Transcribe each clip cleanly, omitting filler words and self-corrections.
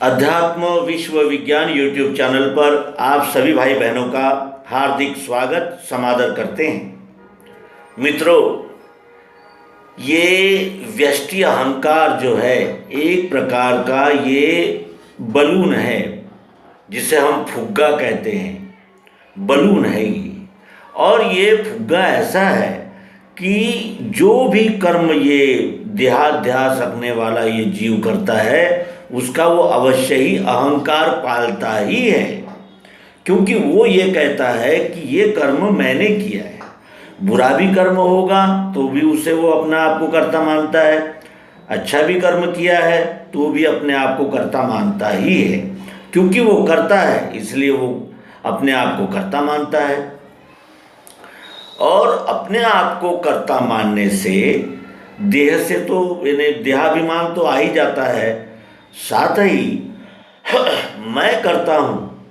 अध्यात्म विश्व विज्ञान यूट्यूब चैनल पर आप सभी भाई बहनों का हार्दिक स्वागत समादर करते हैं। मित्रों, ये व्यष्टि अहंकार जो है एक प्रकार का ये बलून है जिसे हम फुग्गा कहते हैं। बलून है ये, और ये फुग्गा ऐसा है कि जो भी कर्म ये देहाध्यास रखने वाला ये जीव करता है उसका वो अवश्य ही अहंकार पालता ही है, क्योंकि वो ये कहता है कि ये कर्म मैंने किया है। बुरा भी कर्म होगा तो भी उसे वो अपने आप को कर्ता मानता है, अच्छा भी कर्म किया है तो भी अपने आप को कर्ता मानता ही है। क्योंकि वो करता है इसलिए वो अपने आप को कर्ता मानता है, और अपने आप को कर्ता मानने से देह से तो यानी देहाभिमान तो आ ही जाता है, साथ ही मैं करता हूँ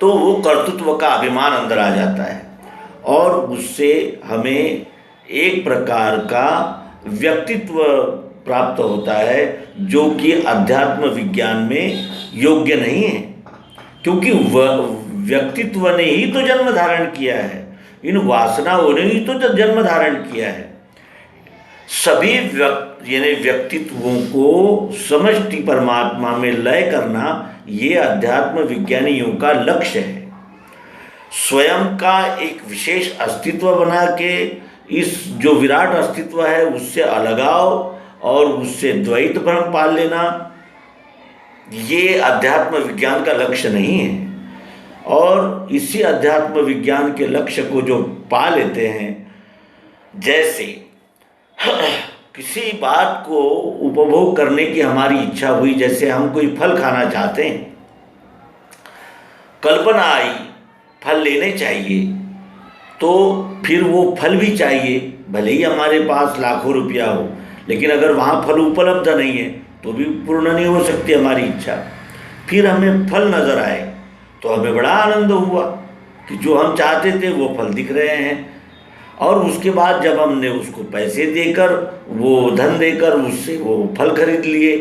तो वो कर्तृत्व का अभिमान अंदर आ जाता है, और उससे हमें एक प्रकार का व्यक्तित्व प्राप्त होता है जो कि अध्यात्म विज्ञान में योग्य नहीं है। क्योंकि वह व्यक्तित्व ने ही तो जन्म धारण किया है, इन वासनाओं ने ही तो जन्म धारण किया है। सभी यानी व्यक्तित्वों को समष्टि परमात्मा में लय करना ये अध्यात्म विज्ञानियों का लक्ष्य है। स्वयं का एक विशेष अस्तित्व बना के इस जो विराट अस्तित्व है उससे अलगाव और उससे द्वैत भ्रम पाल लेना, ये अध्यात्म विज्ञान का लक्ष्य नहीं है। और इसी अध्यात्म विज्ञान के लक्ष्य को जो पा लेते हैं, जैसे किसी बात को उपभोग करने की हमारी इच्छा हुई, जैसे हम कोई फल खाना चाहते हैं, कल्पना आई फल लेने चाहिए, तो फिर वो फल भी चाहिए, भले ही हमारे पास लाखों रुपया हो, लेकिन अगर वहाँ फल उपलब्ध नहीं है तो भी पूर्ण नहीं हो सकती हमारी इच्छा। फिर हमें फल नज़र आए तो हमें बड़ा आनंद हुआ कि जो हम चाहते थे वो फल दिख रहे हैं, और उसके बाद जब हमने उसको पैसे देकर, वो धन देकर उससे वो फल खरीद लिए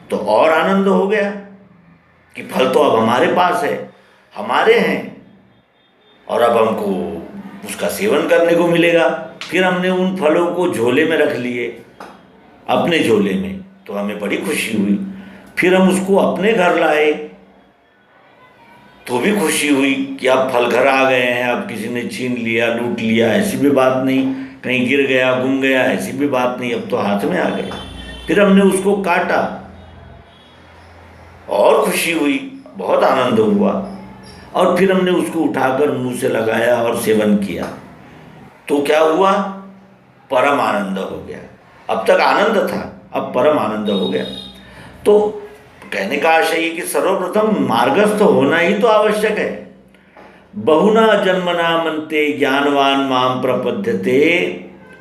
तो और आनंद हो गया कि फल तो अब हमारे पास है, हमारे हैं, और अब हमको उसका सेवन करने को मिलेगा। फिर हमने उन फलों को झोले में रख लिए, अपने झोले में, तो हमें बड़ी खुशी हुई। फिर हम उसको अपने घर लाए तो भी खुशी हुई कि अब फल घर आ गए हैं, अब किसी ने छीन लिया, लूट लिया, ऐसी भी बात नहीं, कहीं गिर गया, गुम गया, ऐसी भी बात नहीं, अब तो हाथ में आ गए। फिर हमने उसको काटा और खुशी हुई, बहुत आनंद हुआ, और फिर हमने उसको उठाकर मुंह से लगाया और सेवन किया तो क्या हुआ, परम आनंद हो गया। अब तक आनंद था, अब परम आनंद हो गया। तो कहने का आशय ये कि सर्वप्रथम मार्गस्थ होना ही तो आवश्यक है। बहुना जन्मना मन्ते ज्ञानवान माम प्रपद्यते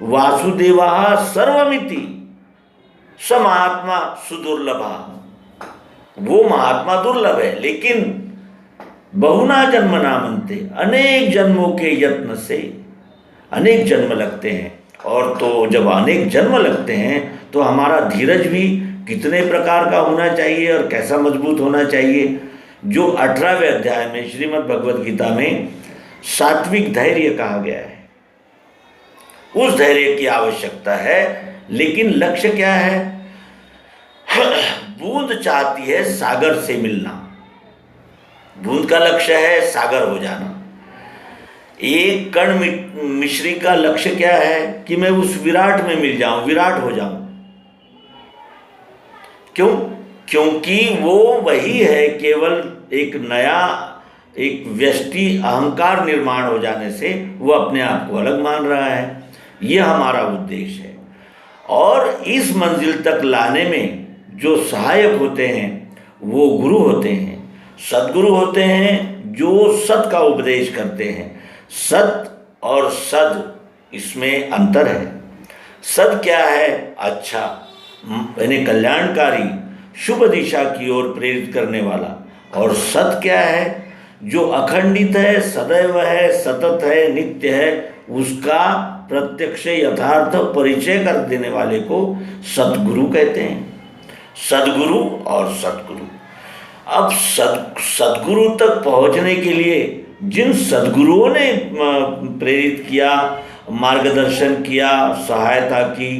वासुदेवा सर्वमिति स महात्मा सुदुर्लभा। वो महात्मा दुर्लभ है, लेकिन बहुना जन्मना मन्ते, अनेक जन्मों के यत्न से अनेक जन्म लगते हैं। और तो जब अनेक जन्म लगते हैं तो हमारा धीरज भी कितने प्रकार का होना चाहिए और कैसा मजबूत होना चाहिए, जो 18वें अध्याय में श्रीमद् भगवद गीता में सात्विक धैर्य कहा गया है। उस धैर्य की आवश्यकता है, लेकिन लक्ष्य क्या है? बूंद चाहती है सागर से मिलना, बूंद का लक्ष्य है सागर हो जाना। एक कण मिश्री का लक्ष्य क्या है? कि मैं उस विराट में मिल जाऊं, विराट हो जाऊं। क्यों? क्योंकि वो वही है, केवल एक नया एक व्यष्टि अहंकार निर्माण हो जाने से वो अपने आप को अलग मान रहा है। ये हमारा उद्देश्य है, और इस मंजिल तक लाने में जो सहायक होते हैं वो गुरु होते हैं, सद्गुरु होते हैं, जो सत का उपदेश करते हैं। सत और सद, इसमें अंतर है। सद क्या है? अच्छा, यानी कल्याणकारी, शुभ दिशा की ओर प्रेरित करने वाला। और सत क्या है? जो अखंडित है, सदैव है, सतत है, नित्य है, उसका प्रत्यक्ष यथार्थ परिचय कर देने वाले को सतगुरु कहते हैं। सद्गुरु और सद्गुरु। अब सद्गुरु तक पहुंचने के लिए जिन सद्गुरुओं ने प्रेरित किया, मार्गदर्शन किया, सहायता की,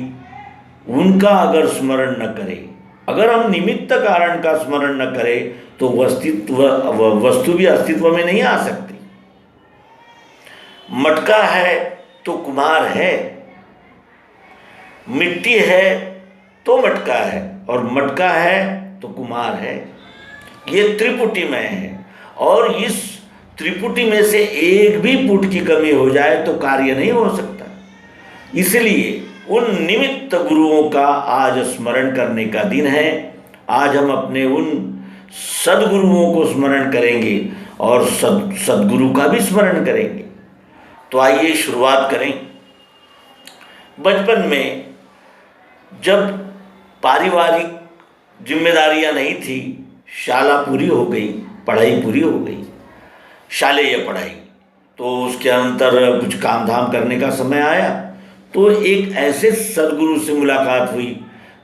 उनका अगर स्मरण न करें, अगर हम निमित्त कारण का स्मरण न करें तो वस्तु भी अस्तित्व में नहीं आ सकती। मटका है तो कुम्हार है, मिट्टी है तो मटका है, और मटका है तो कुम्हार है। ये त्रिपुटी में है, और इस त्रिपुटी में से एक भी पुट की कमी हो जाए तो कार्य नहीं हो सकता। इसलिए उन निमित्त गुरुओं का आज स्मरण करने का दिन है। आज हम अपने उन सद्गुरुओं को स्मरण करेंगे और सद्गुरु का भी स्मरण करेंगे। तो आइए शुरुआत करें। बचपन में जब पारिवारिक जिम्मेदारियां नहीं थी, शाला पूरी हो गई, पढ़ाई पूरी हो गई, शालेय पढ़ाई, तो उसके अंतर कुछ काम धाम करने का समय आया, तो एक ऐसे सद्गुरु से मुलाकात हुई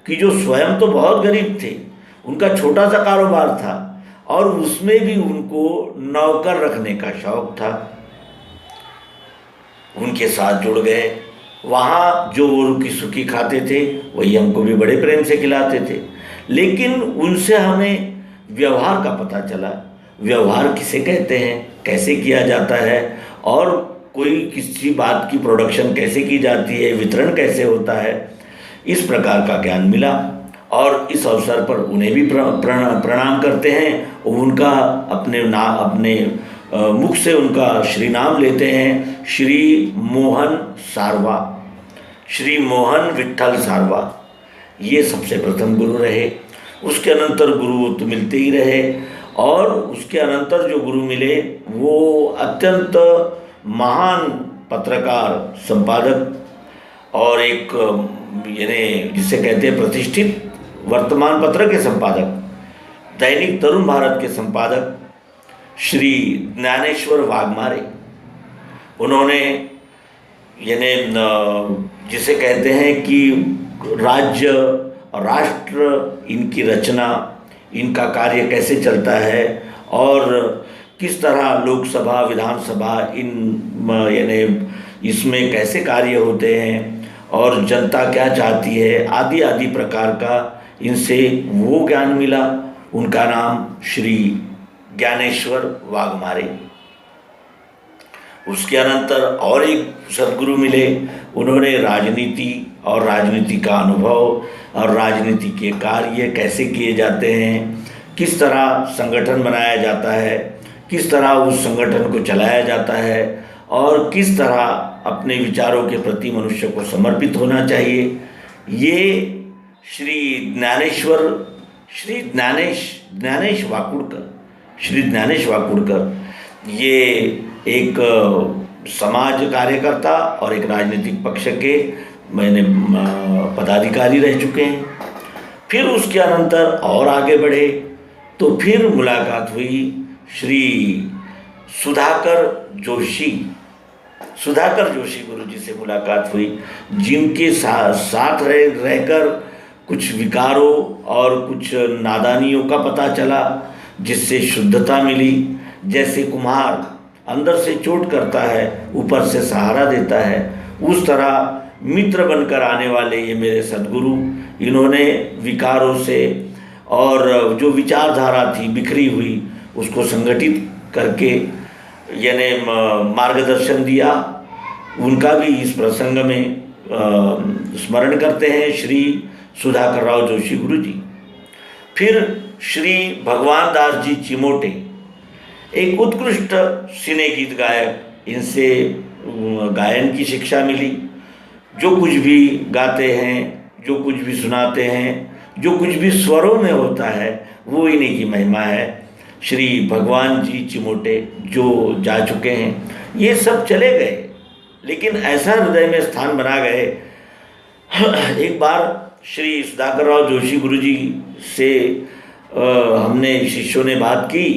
कि जो स्वयं तो बहुत गरीब थे, उनका छोटा सा कारोबार था और उसमें भी उनको नौकर रखने का शौक था। उनके साथ जुड़ गए। वहाँ जो वो रुकी सुखी खाते थे वही हमको भी बड़े प्रेम से खिलाते थे, लेकिन उनसे हमें व्यवहार का पता चला। व्यवहार किसे कहते हैं, कैसे किया जाता है, और कोई किसी बात की प्रोडक्शन कैसे की जाती है, वितरण कैसे होता है, इस प्रकार का ज्ञान मिला। और इस अवसर पर उन्हें भी प्रणाम करते हैं। उनका अपने मुख से उनका श्री नाम लेते हैं, श्री मोहन सारवा, श्री मोहन विट्ठल सारवा। ये सबसे प्रथम गुरु रहे। उसके अनंतर गुरु तो मिलते ही रहे, और उसके अनंतर जो गुरु मिले वो अत्यंत महान पत्रकार, संपादक और एक यानी जिसे कहते हैं प्रतिष्ठित वर्तमान पत्र के संपादक, दैनिक तरुण भारत के संपादक श्री ज्ञानेश्वर वाघमारे। उन्होंने यानी जिसे कहते हैं कि राज्य राष्ट्र, इनकी रचना, इनका कार्य कैसे चलता है और किस तरह लोकसभा विधानसभा यानी इसमें कैसे कार्य होते हैं और जनता क्या चाहती है, आदि आदि प्रकार का इनसे वो ज्ञान मिला। उनका नाम श्री ज्ञानेश्वर वाघमारे। उसके अनंतर और एक सद्गुरु मिले। उन्होंने राजनीति और राजनीति का अनुभव और राजनीति के कार्य कैसे किए जाते हैं, किस तरह संगठन बनाया जाता है, किस तरह उस संगठन को चलाया जाता है और किस तरह अपने विचारों के प्रति मनुष्य को समर्पित होना चाहिए, ये श्री ज्ञानेश वाकुड़कर ये एक समाज कार्यकर्ता और एक राजनीतिक पक्ष के पदाधिकारी रह चुके हैं। फिर उसके अनंतर और आगे बढ़े तो फिर मुलाकात हुई श्री सुधाकर जोशी गुरु जी से मुलाकात हुई, जिनके साथ रहकर कुछ विकारों और कुछ नादानियों का पता चला, जिससे शुद्धता मिली। जैसे कुम्हार अंदर से चोट करता है, ऊपर से सहारा देता है, उस तरह मित्र बनकर आने वाले ये मेरे सद्गुरु, इन्होंने विकारों से और जो विचारधारा थी बिखरी हुई उसको संगठित करके यानी मार्गदर्शन दिया। उनका भी इस प्रसंग में स्मरण करते हैं श्री सुधाकर राव जोशी गुरु जी। फिर श्री भगवान दास जी चिमोटे, एक उत्कृष्ट सिने गीत गायक, इनसे गायन की शिक्षा मिली। जो कुछ भी गाते हैं, जो कुछ भी सुनाते हैं, जो कुछ भी स्वरों में होता है वो इन्हीं की महिमा है। श्री भगवान जी चिमोटे जो जा चुके हैं, ये सब चले गए, लेकिन ऐसा हृदय में स्थान बना गए। एक बार श्री सुधाकर राव जोशी गुरु जी से हमने शिष्यों ने बात की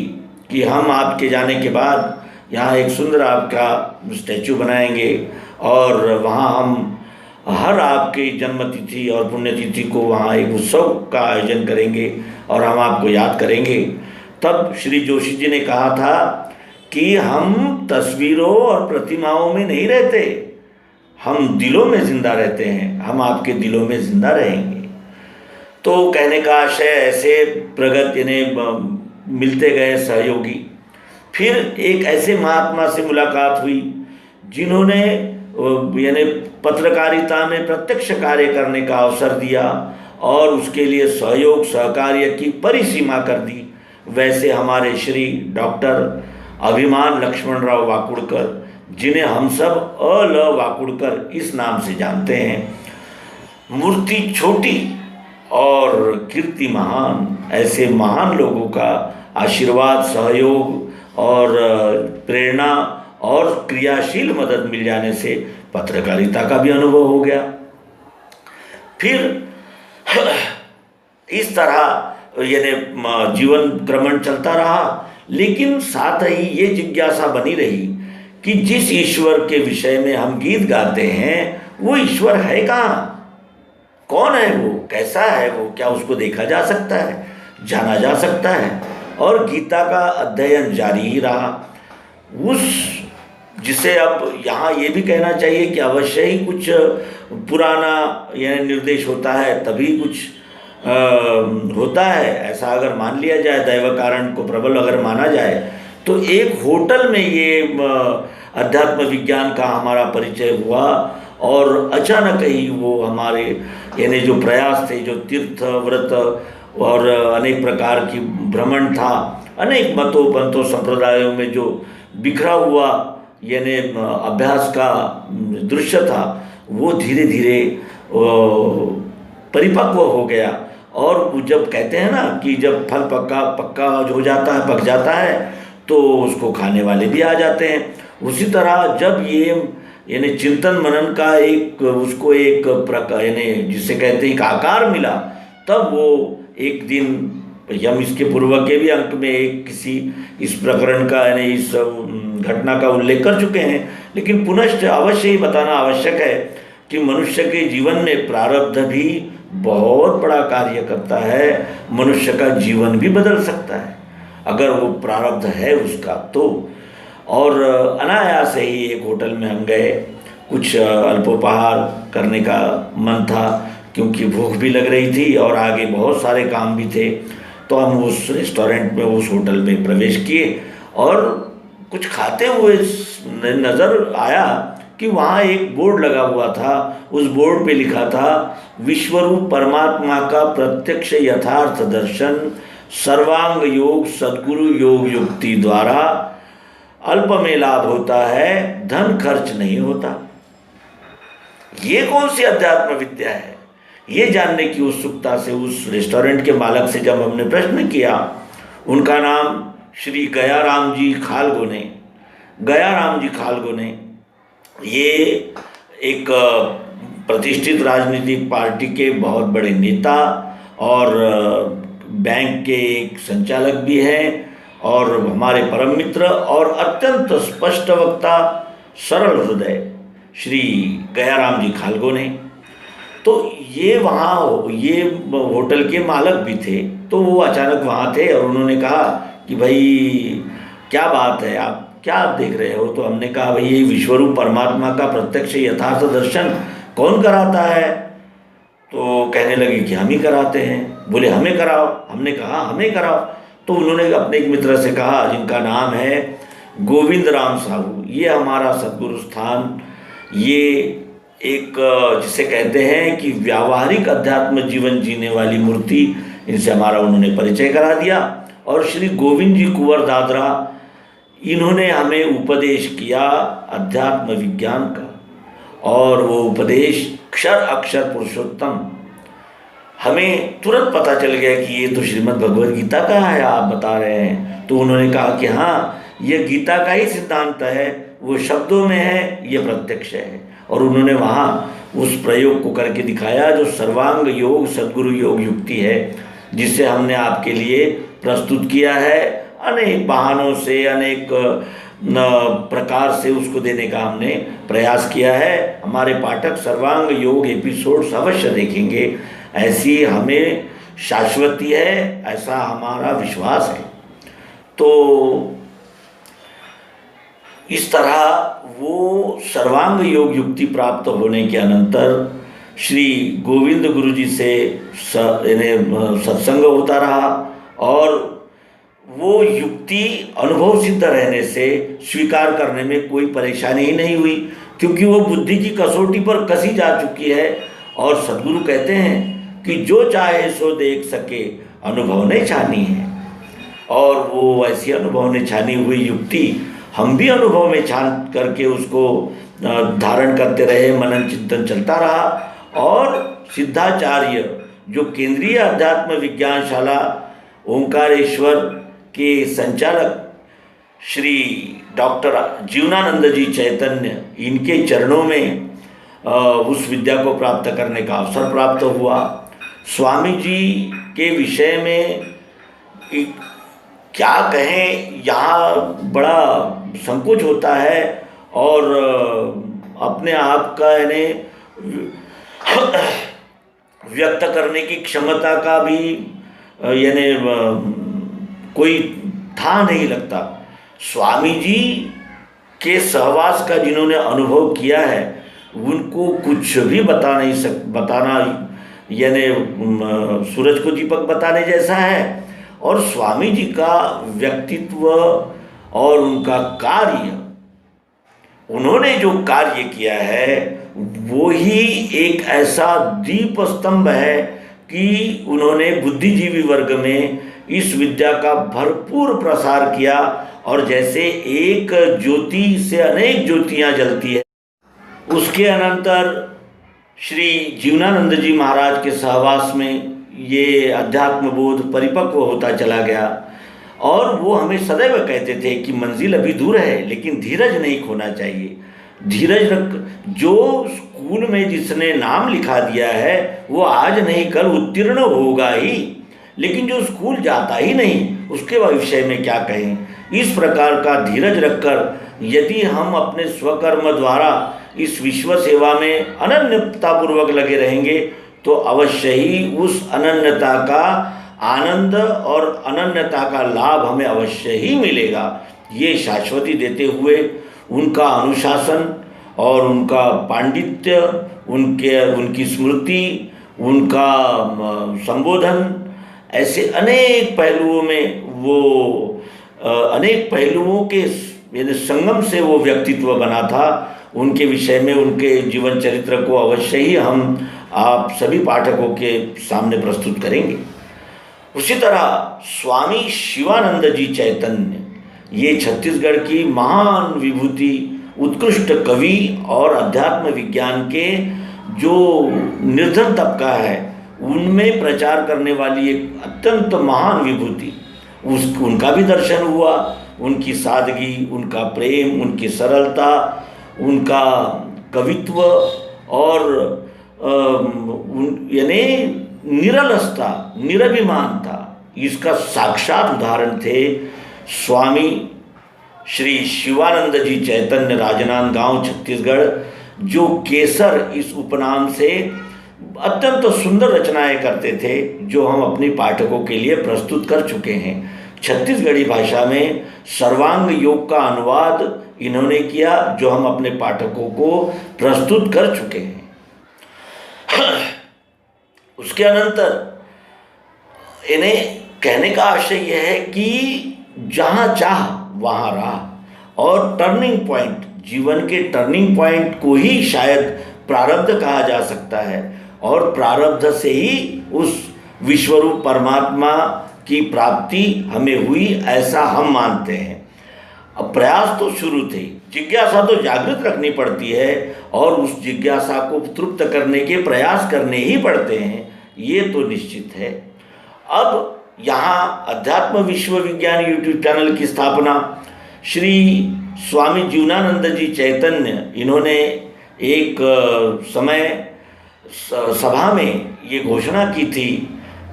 कि हम आपके जाने के बाद यहाँ एक सुंदर आपका स्टैचू बनाएंगे और वहाँ हम हर आपके जन्मतिथि और पुण्यतिथि को वहाँ एक उत्सव का आयोजन करेंगे और हम आपको याद करेंगे। तब श्री जोशी जी ने कहा था कि हम तस्वीरों और प्रतिमाओं में नहीं रहते, हम दिलों में जिंदा रहते हैं, हम आपके दिलों में जिंदा रहेंगे। तो कहने का आशय ऐसे प्रगति ने मिलते गए सहयोगी। फिर एक ऐसे महात्मा से मुलाकात हुई जिन्होंने यानी पत्रकारिता में प्रत्यक्ष कार्य करने का अवसर दिया और उसके लिए सहयोग सहकार्य की परिसीमा कर दी। वैसे हमारे श्री डॉक्टर अभिमान लक्ष्मणराव वाकुड़कर, जिन्हें हम सब अल वाकुड़कर इस नाम से जानते हैं, मूर्ति छोटी और कीर्ति महान, ऐसे महान लोगों का आशीर्वाद, सहयोग और प्रेरणा और क्रियाशील मदद मिल जाने से पत्रकारिता का भी अनुभव हो गया। फिर इस तरह यानी जीवन क्रमण चलता रहा, लेकिन साथ ही ये जिज्ञासा बनी रही कि जिस ईश्वर के विषय में हम गीत गाते हैं वो ईश्वर है कहाँ, कौन है वो, कैसा है वो, क्या उसको देखा जा सकता है, जाना जा सकता है। और गीता का अध्ययन जारी ही रहा। उस जिसे अब यहाँ ये भी कहना चाहिए कि अवश्य ही कुछ पुराना यानी निर्देश होता है तभी कुछ होता है, ऐसा अगर मान लिया जाए, दैव कारण को प्रबल अगर माना जाए, तो एक होटल में ये अध्यात्म विज्ञान का हमारा परिचय हुआ और अचानक ही वो हमारे यानी जो प्रयास थे, जो तीर्थ व्रत और अनेक प्रकार की भ्रमण था, अनेक मतों पंथों संप्रदायों में जो बिखरा हुआ यानी अभ्यास का दृश्य था, वो धीरे धीरे परिपक्व हो गया। और जब कहते हैं ना कि जब फल पक्का हो जाता है, पक जाता है, तो उसको खाने वाले भी आ जाते हैं। उसी तरह जब ये यानी चिंतन मनन का एक उसको एक प्रकार यानी जिसे कहते हैं एक आकार मिला, तब वो एक दिन हम इसके पूर्व के भी अंक में एक किसी इस प्रकरण का यानी इस घटना का उल्लेख कर चुके हैं, लेकिन पुनश्च अवश्य ही बताना आवश्यक है कि मनुष्य के जीवन में प्रारब्ध भी बहुत बड़ा कार्य करता है। मनुष्य का जीवन भी बदल सकता है अगर वो प्रारब्ध है उसका तो। और अनायास ही एक होटल में हम गए, कुछ अल्पोपहार करने का मन था क्योंकि भूख भी लग रही थी और आगे बहुत सारे काम भी थे। तो हम उस रेस्टोरेंट में, उस होटल में प्रवेश किए और कुछ खाते हुए नज़र आया कि वहाँ एक बोर्ड लगा हुआ था। उस बोर्ड पे लिखा था, विश्वरूप परमात्मा का प्रत्यक्ष यथार्थ दर्शन सर्वांग योग सद्गुरु योग युक्ति द्वारा अल्प में लाभ होता है, धन खर्च नहीं होता। ये कौन सी अध्यात्म विद्या है? ये जानने की उत्सुकता से उस रेस्टोरेंट के मालिक से जब हमने प्रश्न किया, उनका नाम श्री गयाराम जी खालगोने, गयाराम जी खालगोने, ये एक प्रतिष्ठित राजनीतिक पार्टी के बहुत बड़े नेता और बैंक के एक संचालक भी हैं और हमारे परम मित्र और अत्यंत स्पष्ट वक्ता, सरल हृदय श्री गयाराम जी खालगोने। तो ये वहाँ ये होटल के मालिक भी थे, तो वो अचानक वहाँ थे और उन्होंने कहा कि भाई क्या बात है, आप क्या देख रहे हो? तो हमने कहा भाई ये विश्वरूप परमात्मा का प्रत्यक्ष यथार्थ दर्शन कौन कराता है? तो कहने लगे कि हम ही कराते हैं। बोले हमें कराओ। हमने कहा हमें कराओ। तो उन्होंने अपने एक मित्र से कहा जिनका नाम है गोविंद राम साहू, ये हमारा सद्गुरु स्थान, ये एक जिसे कहते हैं कि व्यावहारिक अध्यात्म जीवन जीने वाली मूर्ति, इनसे हमारा उन्होंने परिचय करा दिया। और श्री गोविंद जी कुंवर दादरा, इन्होंने हमें उपदेश किया अध्यात्म विज्ञान का, और वो उपदेश क्षर अक्षर पुरुषोत्तम। हमें तुरंत पता चल गया कि ये तो श्रीमद् भगवद गीता का है आप बता रहे हैं। तो उन्होंने कहा कि हाँ, ये गीता का ही सिद्धांत है, वो शब्दों में है, ये प्रत्यक्ष है। और उन्होंने वहाँ उस प्रयोग को करके दिखाया जो सर्वांग योग सद्गुरु योग युक्ति है, जिसे हमने आपके लिए प्रस्तुत किया है। अनेक बहानों से, अनेक प्रकार से उसको देने का हमने प्रयास किया है। हमारे पाठक सर्वांग योग एपिसोड्स अवश्य देखेंगे, ऐसी हमें शाश्वती है, ऐसा हमारा विश्वास है। तो इस तरह वो सर्वांग योग युक्ति प्राप्त होने के अनंतर श्री गोविंद गुरु जी से सत्संग होता रहा और वो युक्ति अनुभव सिद्ध रहने से स्वीकार करने में कोई परेशानी ही नहीं हुई, क्योंकि वो बुद्धि की कसौटी पर कसी जा चुकी है। और सद्गुरु कहते हैं कि जो चाहे सो देख सके, अनुभव ने छानी है। और वो ऐसी अनुभव ने छानी हुई युक्ति हम भी अनुभव में छान करके उसको धारण करते रहे, मनन चिंतन चलता रहा। और सिद्धाचार्य जो केंद्रीय अध्यात्म विज्ञानशाला ओंकारेश्वर के संचालक श्री डॉक्टर जीवनानंद जी चैतन्य, इनके चरणों में उस विद्या को प्राप्त करने का अवसर प्राप्त हुआ। स्वामी जी के विषय में क्या कहें, यहाँ बड़ा संकोच होता है और अपने आप का यानी व्यक्त करने की क्षमता का भी यानी कोई था नहीं लगता। स्वामी जी के सहवास का जिन्होंने अनुभव किया है उनको कुछ भी बताना यानी सूरज को दीपक बताने जैसा है। और स्वामी जी का व्यक्तित्व और उनका कार्य, उन्होंने जो कार्य किया है वो ही एक ऐसा दीप स्तंभ है कि उन्होंने बुद्धिजीवी वर्ग में इस विद्या का भरपूर प्रसार किया। और जैसे एक ज्योति से अनेक ज्योतियाँ जलती है, उसके अनंतर श्री जीवनानंद जी महाराज के सहवास में ये अध्यात्म बोध परिपक्व होता चला गया। और वो हमें सदैव कहते थे कि मंजिल अभी दूर है, लेकिन धीरज नहीं खोना चाहिए। धीरज रख, जो स्कूल में जिसने नाम लिखा दिया है वो आज नहीं कल उत्तीर्ण होगा ही, लेकिन जो स्कूल जाता ही नहीं उसके विषय में क्या कहें। इस प्रकार का धीरज रखकर यदि हम अपने स्वकर्म द्वारा इस विश्व सेवा में अनन्यतापूर्वक लगे रहेंगे तो अवश्य ही उस अनन्यता का आनंद और अनन्यता का लाभ हमें अवश्य ही मिलेगा। ये शाश्वती देते हुए उनका अनुशासन और उनका पांडित्य, उनकी स्मृति, उनका संबोधन, ऐसे अनेक पहलुओं में वो अनेक पहलुओं के यानी संगम से वो व्यक्तित्व बना था। उनके विषय में उनके जीवन चरित्र को अवश्य ही हम आप सभी पाठकों के सामने प्रस्तुत करेंगे। उसी तरह स्वामी शिवानंद जी चैतन्य, ये छत्तीसगढ़ की महान विभूति, उत्कृष्ट कवि और अध्यात्म विज्ञान के जो निर्धन तबका है उनमें प्रचार करने वाली एक अत्यंत महान विभूति, उनका भी दर्शन हुआ। उनकी सादगी, उनका प्रेम, उनकी सरलता, उनका कवित्व और यानी निरलसता, निरभिमानता, इसका साक्षात उदाहरण थे स्वामी श्री शिवानंद जी चैतन्य, राजनांदगांव छत्तीसगढ़, जो केसर इस उपनाम से अत्यंत सुंदर रचनाएं करते थे, जो हम अपने पाठकों के लिए प्रस्तुत कर चुके हैं। छत्तीसगढ़ी भाषा में सर्वांग योग का अनुवाद इन्होंने किया, जो हम अपने पाठकों को प्रस्तुत कर चुके हैं। उसके अनंतर इन्हें कहने का आशय यह है कि जहाँ चाह वहाँ राह, और टर्निंग पॉइंट, जीवन के टर्निंग पॉइंट को ही शायद प्रारब्ध कहा जा सकता है। और प्रारब्ध से ही उस विश्वरूप परमात्मा की प्राप्ति हमें हुई, ऐसा हम मानते हैं। अब प्रयास तो शुरू थे, जिज्ञासा तो जागृत रखनी पड़ती है और उस जिज्ञासा को तृप्त करने के प्रयास करने ही पड़ते हैं, ये तो निश्चित है। अब यहाँ अध्यात्म विश्व विज्ञान यूट्यूब चैनल की स्थापना श्री स्वामी जीवनानंद जी चैतन्य, इन्होंने एक समय सभा में ये घोषणा की थी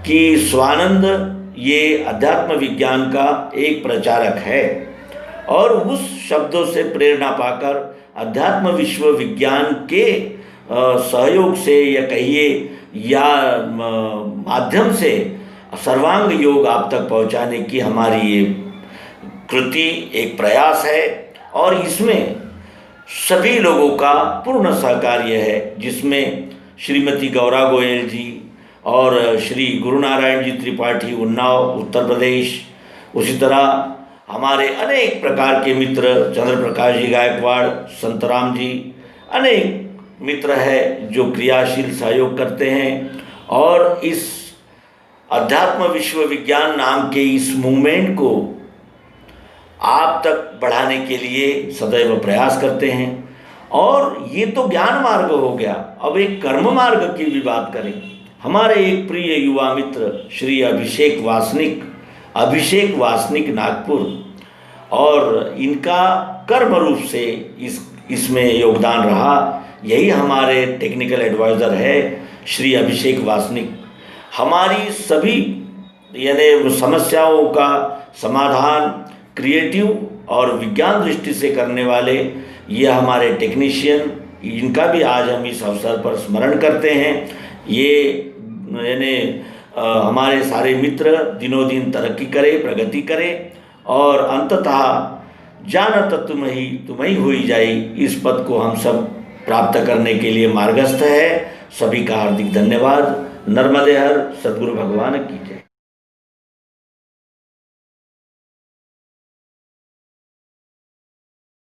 कि स्वानंद ये अध्यात्म विज्ञान का एक प्रचारक है और उस शब्दों से प्रेरणा पाकर अध्यात्म विश्व विज्ञान के सहयोग से या कहिए या माध्यम से सर्वांग योग आप तक पहुंचाने की हमारी ये कृति एक प्रयास है। और इसमें सभी लोगों का पूर्ण सहकार्य है, जिसमें श्रीमती गौरा गोयल जी और श्री गुरु नारायण जी त्रिपाठी उन्नाव उत्तर प्रदेश, उसी तरह हमारे अनेक प्रकार के मित्र चंद्र प्रकाश जी गायकवाड़, संतराम जी, अनेक मित्र है जो क्रियाशील सहयोग करते हैं और इस अध्यात्म विश्व विज्ञान नाम के इस मूवमेंट को आप तक बढ़ाने के लिए सदैव प्रयास करते हैं। और ये तो ज्ञान मार्ग हो गया, अब एक कर्म मार्ग की भी बात करें। हमारे एक प्रिय युवा मित्र श्री अभिषेक वासनिक नागपुर, और इनका कर्म रूप से इसमें योगदान रहा। यही हमारे टेक्निकल एडवाइज़र है श्री अभिषेक वासनिक। हमारी सभी यानी समस्याओं का समाधान क्रिएटिव और विज्ञान दृष्टि से करने वाले ये हमारे टेक्नीशियन, इनका भी आज हम इस अवसर पर स्मरण करते हैं। ये यानी हमारे सारे मित्र दिनों दिन तरक्की करें, प्रगति करें और अंततः जानत तुम्हें हुई जाई, इस पद को हम सब प्राप्त करने के लिए मार्गस्थ है। सभी का हार्दिक धन्यवाद। नर्मदे हर, सद्गुरु भगवान की जय।